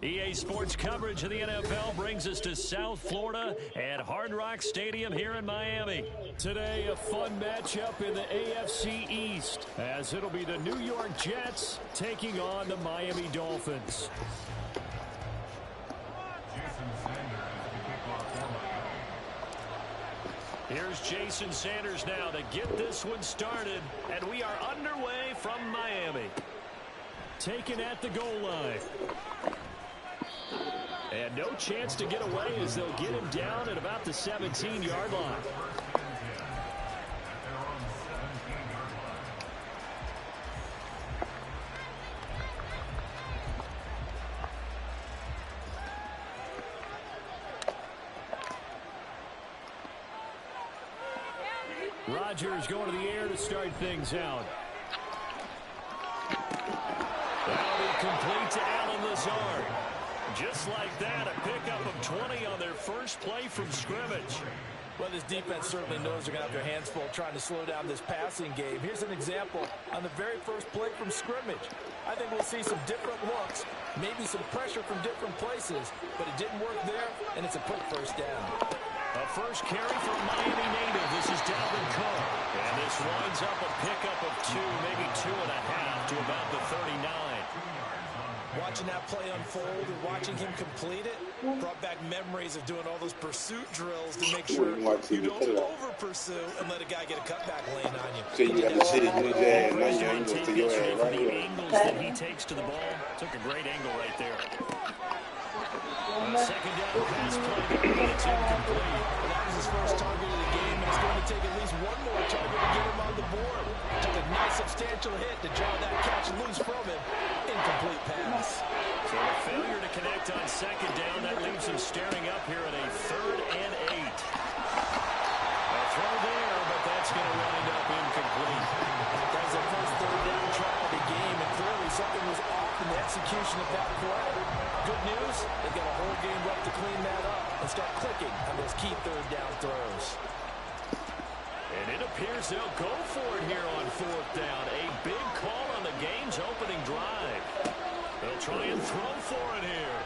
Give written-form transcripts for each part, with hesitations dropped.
EA Sports coverage of the NFL brings us to South Florida at Hard Rock Stadium here in Miami. Today, a fun matchup in the AFC East, as it'll be the New York Jets taking on the Miami Dolphins. Here's Jason Sanders now to get this one started, and we are underway from Miami. Taken at the goal line. And no chance to get away as they'll get him down at about the 17-yard line. Rodgers going to the air to start things out. That'll be complete to Allen Lazard. Just like that, a pickup of 20 on their first play from scrimmage. Well, this defense certainly knows they're going to have their hands full trying to slow down this passing game. Here's an example on the very first play from scrimmage. I think we'll see some different looks, maybe some pressure from different places, but it didn't work there, and it's a quick first down. A first carry for Miami native. This is Dalvin Cook. And this winds up a pickup of 2, maybe 2.5 to about the 39. Watching that play unfold and watching him complete it brought back memories of doing all those pursuit drills to make sure you don't over-pursue and let a guy get a cutback lane on you. So you got to sit in your ass, now you ain't going to your ass right the here. angles that he takes to the ball. Took a great angle right there. Second down pass play, but it's incomplete. That was his first target of the game, and it's going to take at least one more target to get him on the board. Took a nice substantial hit to draw that catch loose from him. Incomplete pass. So a failure to connect on second down. That leaves him staring up here at a 3rd and 8. A throw there, but that's going to wind up incomplete. That was the first 3rd down try of the game, and clearly something was off in the execution of that play. Good news, they've got a whole game left to clean that up and start clicking on those key 3rd down throws. And it appears they'll go for it here on 4th down. A big call on the game's opening drive. They'll try and throw for it here.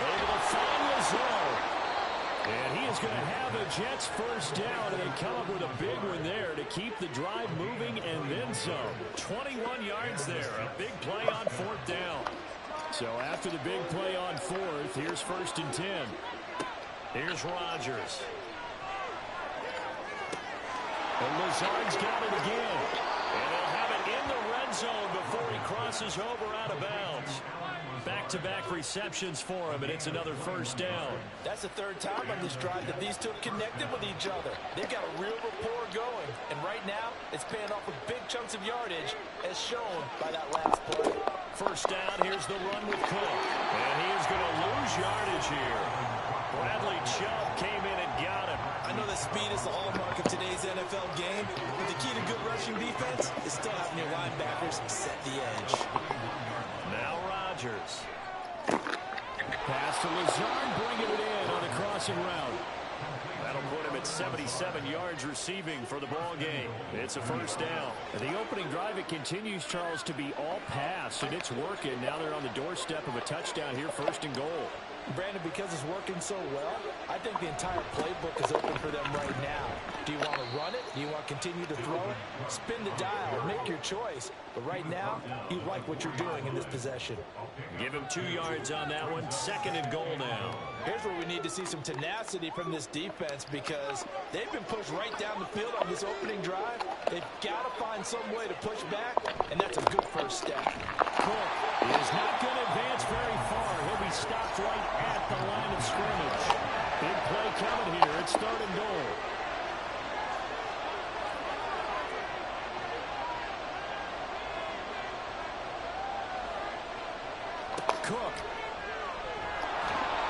Able to find Lazard. And he is going to have a Jets first down, and they come up with a big one there to keep the drive moving and then some. 21 yards there. A big play on 4th down. So after the big play on 4th, here's 1st and 10. Here's Rodgers. And Lazard's got it again. And they'll have it in the red zone before he crosses over out of bounds. Back-to-back receptions for him, and it's another first down. That's the 3rd time on this drive that these two have connected with each other. They've got a real rapport going, and right now it's paying off with big chunks of yardage, as shown by that last play. First down, here's the run with Cook, and he is going to lose yardage here. Bradley Chubb came in and got him. I know that speed is the hallmark of today's NFL game, but the key to good rushing defense is still having your linebackers set the edge. Now Rodgers. Pass to Lazard, bringing it in on a crossing route. That'll put him at 77 yards receiving for the ball game. It's a first down. And the opening drive, it continues, Charles, to be all pass, and it's working. Now they're on the doorstep of a touchdown here, 1st and goal. Brandon, because it's working so well, I think the entire playbook is open for them right now. Do you want to run it? Do you want to continue to throw it? Spin the dial, make your choice. But right now, you like what you're doing in this possession. Give him 2 yards on that one. 2nd and goal now. Here's where we need to see some tenacity from this defense, because they've been pushed right down the field on this opening drive. They've got to find some way to push back, and that's a good first step. Cook is not going to advance very far. He'll be stopped right at the line of scrimmage. Big play coming here. It's 3rd and goal. Cook.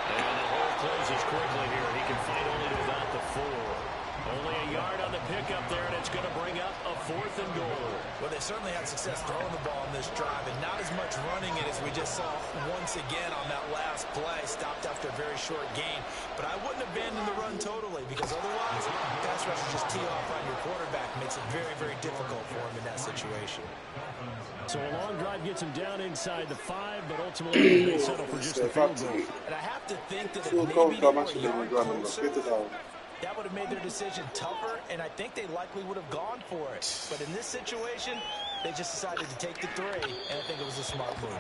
And the hole closes quickly here. He can fight only to about the 4. Only a yard on the pickup there, and it's going to bring up a 4th and goal. Well, they certainly had success throwing the ball on this drive, and not as much running it as we just saw once again on that last play. Stopped after a very short gain. But I wouldn't abandon the run totally, because otherwise, pass rushers just tee off on your quarterback. Makes it very, very difficult for him in that situation. So a long drive gets him down inside the 5, but ultimately they settle for just a field goal. And I have to think that if maybe they were a yard closer, that would have made their decision tougher, and I think they likely would have gone for it. But in this situation, they just decided to take the 3, and I think it was a smart move.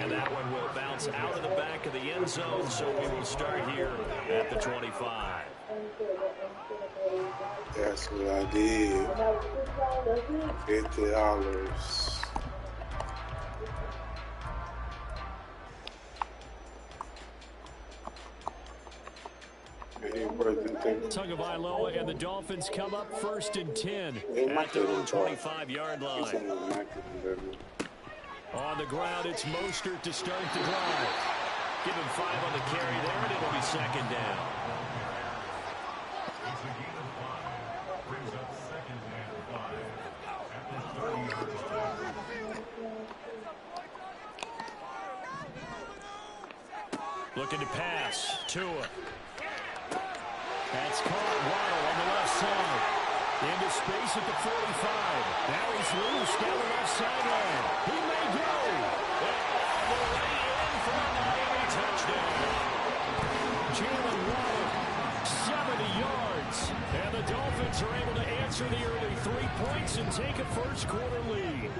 And that one will bounce out of the back of the end zone, so we will start here at the 25. That's what I did. $50. Tagovailoa and the Dolphins come up 1st and 10 at their own 25-yard line. On the ground, it's Mostert to start the drive. Give him 5 on the carry there, and it'll be 2nd down. Looking to pass. Tua. That's caught. Waddle on the left side. Into space at the 45. Now he's loose down the left sideline. He may go. All the way in for a Miami touchdown. Jalen Waddle, 70 yards. And the Dolphins are able to answer the early 3 points and take a first-quarter lead.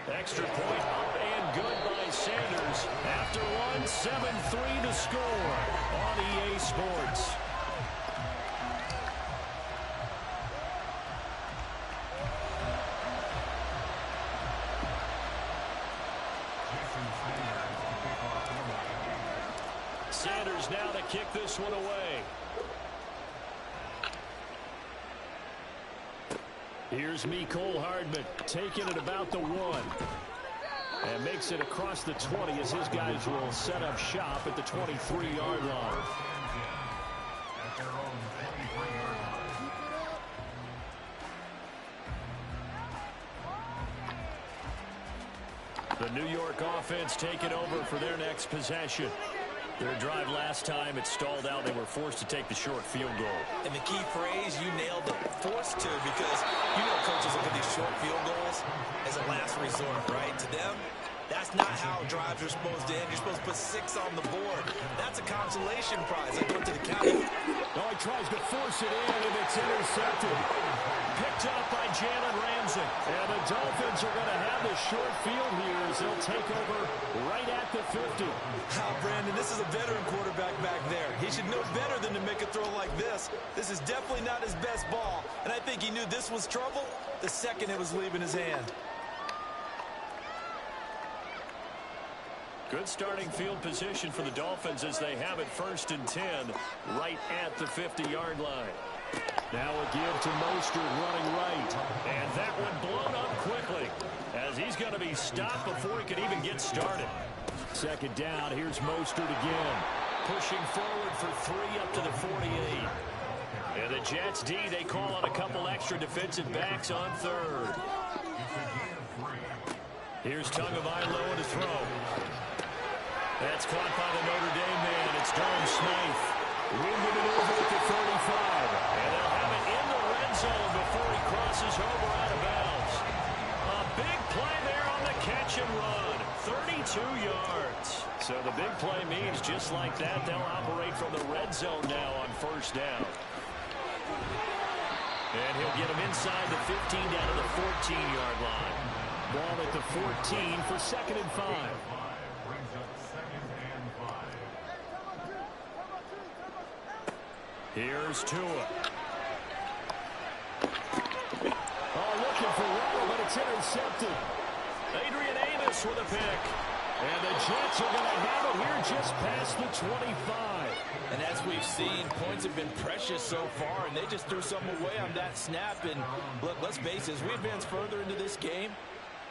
Extra point up and good by Sanders. After one, 7-3 to score on EA Sports. Sanders now to kick this one away. Here's Mecole Hardman taking it about the 1. And makes it across the 20 as his guys will set up shop at the 23-yard line. The New York offense taking over for their next possession. Their drive last time, it stalled out. They were forced to take the short field goal. And the key phrase, you nailed it, forced to, because you know coaches look at these short field goals as a last resort, right? To them, that's not how drives are supposed to end. You're supposed to put 6 on the board. That's a consolation prize. They go to the county. Oh, he tries to force it in, and it's intercepted. Picked up by Jalen Ramsey. And the Dolphins are going to have the short field here as they'll take over right at the 50. Brandon, this is a veteran quarterback back there. He should know better than to make a throw like this. This is definitely not his best ball. And I think he knew this was trouble the second it was leaving his hand. Good starting field position for the Dolphins as they have it 1st and 10 right at the 50-yard line. Now a give to Mostert running right. And that one blown up quickly as he's going to be stopped before he can even get started. 2nd down, here's Mostert again. Pushing forward for 3 up to the 48. And the Jets D, they call on a couple extra defensive backs on 3rd. Here's Tagovailoa to throw. That's caught by the Notre Dame man. It's Durham Smythe. Winded it over at the 35. And they'll have it in the red zone before he crosses over out of bounds. A big play there on the catch and run. 32 yards. So the big play means just like that, they'll operate from the red zone now on 1st down. And he'll get him inside the 15 down to the 14-yard line. Ball at the 14 for 2nd and 5. Here's Tua. Oh, looking for Waddle, but it's intercepted. Adrian Amos with a pick. And the Jets are going to have it here just past the 25. And as we've seen, points have been precious so far, and they just threw something away on that snap. And look, let's face it, as we advance further into this game,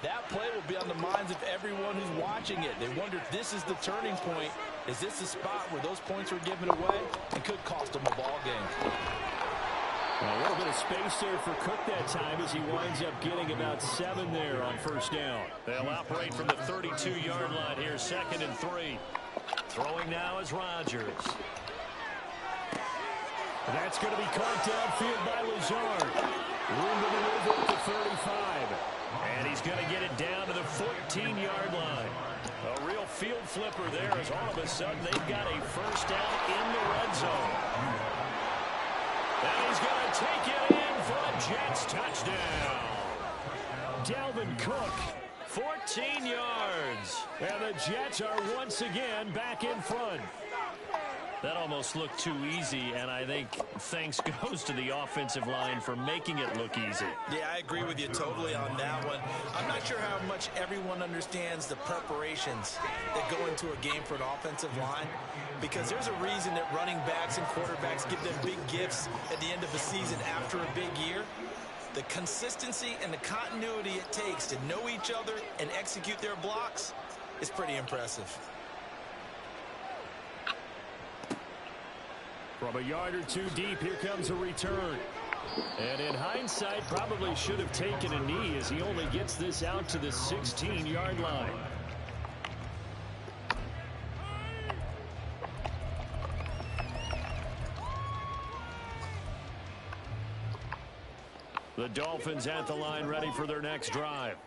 That play will be on the minds of everyone who's watching it. They wonder if this is the turning point. Is this the spot where those points were given away and could cost them a ball game? A little bit of space there for Cook that time as he winds up getting about 7 there on first down. They'll operate from the 32-yard line here, 2nd and 3. Throwing now is Rodgers. That's going to be caught downfield by Lazard. Room to maneuver at the 35. And he's going to get it down to the 14-yard line. A real field flipper there as all of a sudden they've got a first down in the red zone. And he's going to take it in for a Jets touchdown. Dalvin Cook, 14 yards. And the Jets are once again back in front. That almost looked too easy, and I think thanks goes to the offensive line for making it look easy. Yeah, I agree with you totally on that one. I'm not sure how much everyone understands the preparations that go into a game for an offensive line, because there's a reason that running backs and quarterbacks give them big gifts at the end of a season after a big year. The consistency and the continuity it takes to know each other and execute their blocks is pretty impressive. From a yard or two deep, here comes a return. And in hindsight, probably should have taken a knee as he only gets this out to the 16-yard line. The Dolphins at the line ready for their next drive.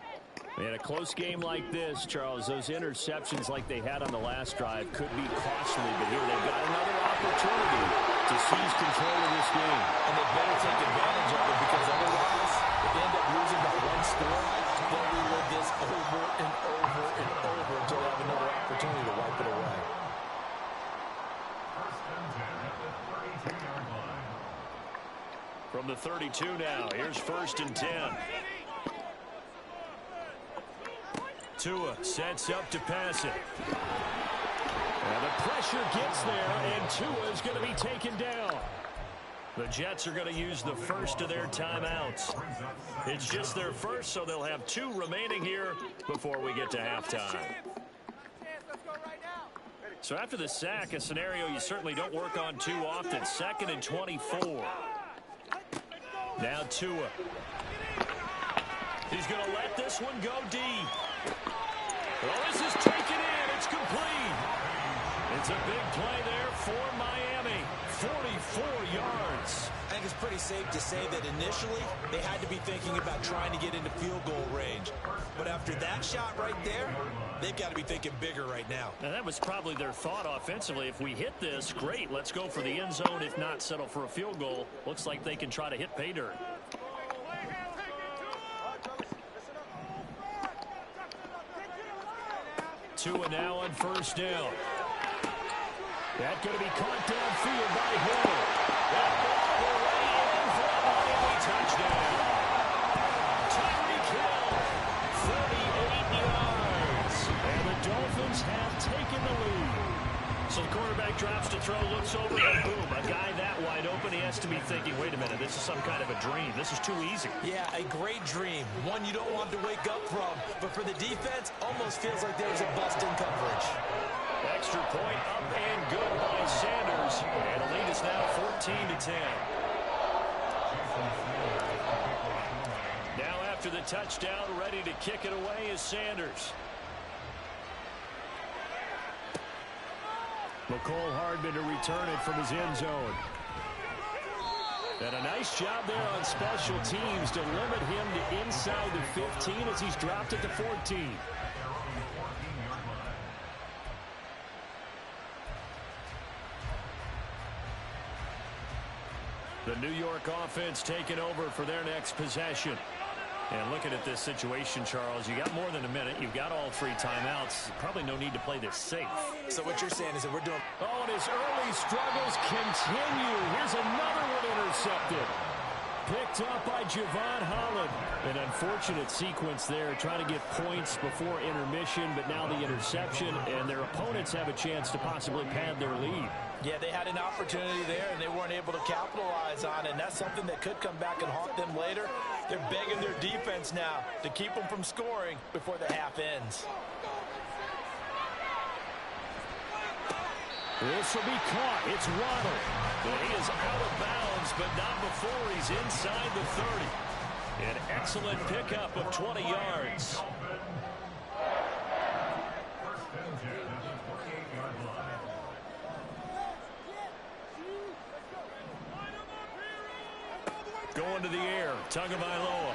In a close game like this, Charles, those interceptions like they had on the last drive could be costly, but here they've got another opportunity to seize control of this game. And they better take advantage of it, because otherwise, if they end up losing by one score, they'll relive this over and over and over until they have another opportunity to wipe it away. From the 32 now, here's 1st and 10. Tua sets up to pass it. And the pressure gets there, and Tua is going to be taken down. The Jets are going to use the first of their timeouts. It's just their first, so they'll have 2 remaining here before we get to halftime. So after the sack, a scenario you certainly don't work on too often. 2nd and 24. Now Tua. He's going to let this one go deep. Well, this is taken in. It's complete. It's a big play there for Miami. 44 yards. I think it's pretty safe to say that initially they had to be thinking about trying to get into field goal range. But after that shot right there, they've got to be thinking bigger right now. And that was probably their thought offensively. If we hit this, great. Let's go for the end zone. If not, settle for a field goal. Looks like they can try to hit pay dirt. Tua now on first down. That's going to be caught downfield by Hill. That ball will lay in for a Miami touchdown. Tyreek Hill, 38 yards. And the Dolphins have taken the lead. So the quarterback drops to throw, looks over, and boom, a guy that wide open, he has to be thinking, wait a minute, this is some kind of a dream. This is too easy. Yeah, a great dream. One you don't want to wake up from. But for the defense, almost feels like there was a bust in coverage. Extra point up and good by Sanders. And the lead is now 14-10. Now after the touchdown, ready to kick it away is Sanders. McCole Hardman to return it from his end zone. And a nice job there on special teams to limit him to inside the 15 as he's dropped it to 14. The New York offense taking over for their next possession. And looking at this situation, Charles, you got more than a minute. You've got all 3 timeouts. Probably no need to play this safe. So what you're saying is that we're doing... Oh, and his early struggles continue. Here's another one intercepted. picked up by Javon Holland. An unfortunate sequence there, trying to get points before intermission, but now the interception, and their opponents have a chance to possibly pad their lead. Yeah, they had an opportunity there, and they weren't able to capitalize on it, and that's something that could come back and haunt them later. They're begging their defense now to keep them from scoring before the half ends. This will be caught. It's Waddle. But he is out of bounds, but not before he's inside the 30. An excellent pickup of 20 yards. Going to the air, Tagovailoa.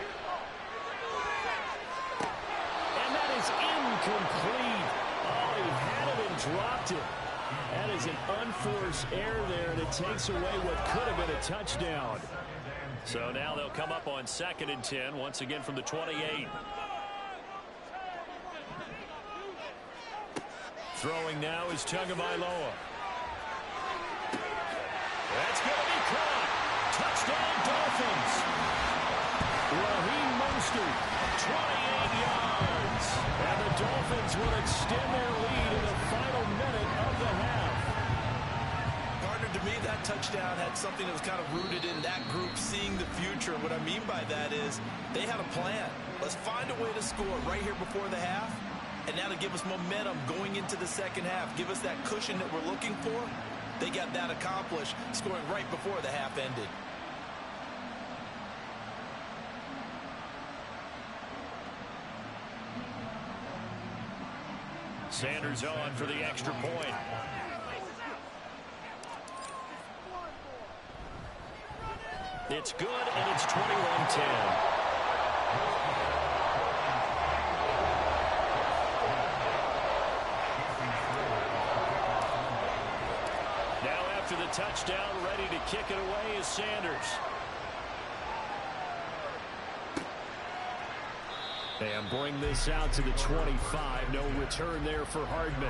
And that is incomplete. Oh, he had it and dropped it. That is an unforced error there, and it takes away what could have been a touchdown. So now they'll come up on 2nd and 10, once again from the 28. Throwing now is Tagovailoa. That's going to be caught. Touchdown, Dolphins. Raheem Mostert, 28 yards. And the Dolphins will extend their lead in the final minute of the half. Partner, to me, that touchdown had something that was kind of rooted in that group seeing the future. What I mean by that is they had a plan. Let's find a way to score right here before the half. And now to give us momentum going into the second half. Give us that cushion that we're looking for. They got that accomplished, scoring right before the half ended. Sanders on for the extra point. It's good, and it's 21-10. The touchdown, ready to kick it away is Sanders. And bring this out to the 25. No return there for Hardman.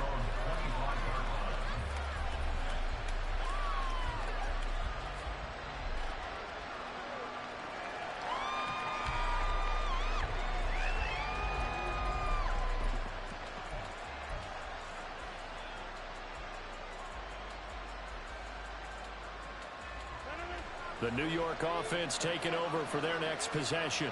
The New York offense taking over for their next possession.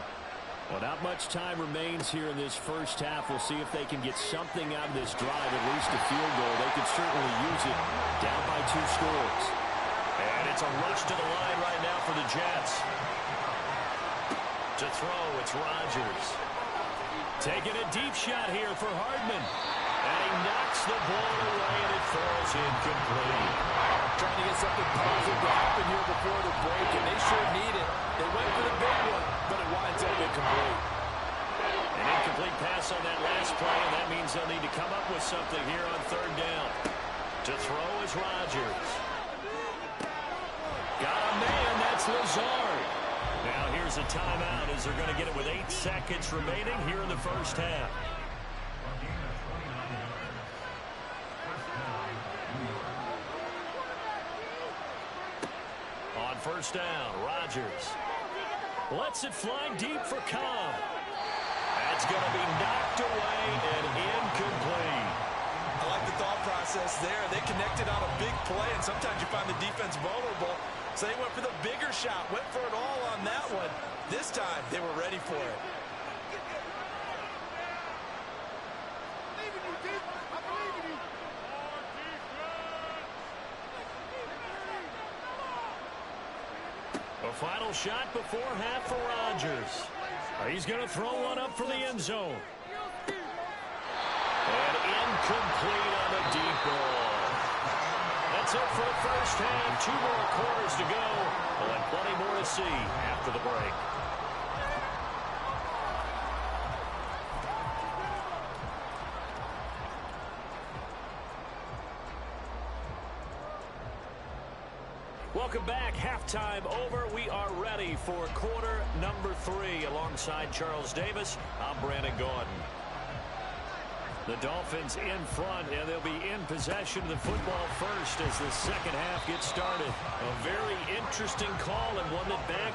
Well, not much time remains here in this first half. We'll see if they can get something out of this drive, at least a field goal. They could certainly use it, down by 2 scores. And it's a rush to the line right now for the Jets. To throw, it's Rodgers. Taking a deep shot here for Hardman. And he knocks the ball away, and it falls incomplete. Trying to get something positive to happen here before the break, and they sure need it. They went for the big one, but it winds up incomplete. An incomplete pass on that last play, and that means they'll need to come up with something here on 3rd down. To throw is Rodgers. Got a man, that's Lazard. Now here's a timeout as they're going to get it with 8 seconds remaining here in the first half. On 1st down, Rodgers lets it fly deep for Cobb. That's going to be knocked away and incomplete. I like the thought process there. They connected on a big play, and sometimes you find the defense vulnerable. So they went for the bigger shot, went for it all on that one. This time, they were ready for it. A final shot before half for Rodgers. He's going to throw one up for the end zone. And incomplete on the deep ball. That's it for the first half. 2 more quarters to go. And plenty more to see after the break. Welcome back. Halftime over. We are ready for quarter number 3. Alongside Charles Davis, I'm Brandon Gaudin. The Dolphins in front, and they'll be in possession of the football first as the second half gets started. A very interesting call, and one that back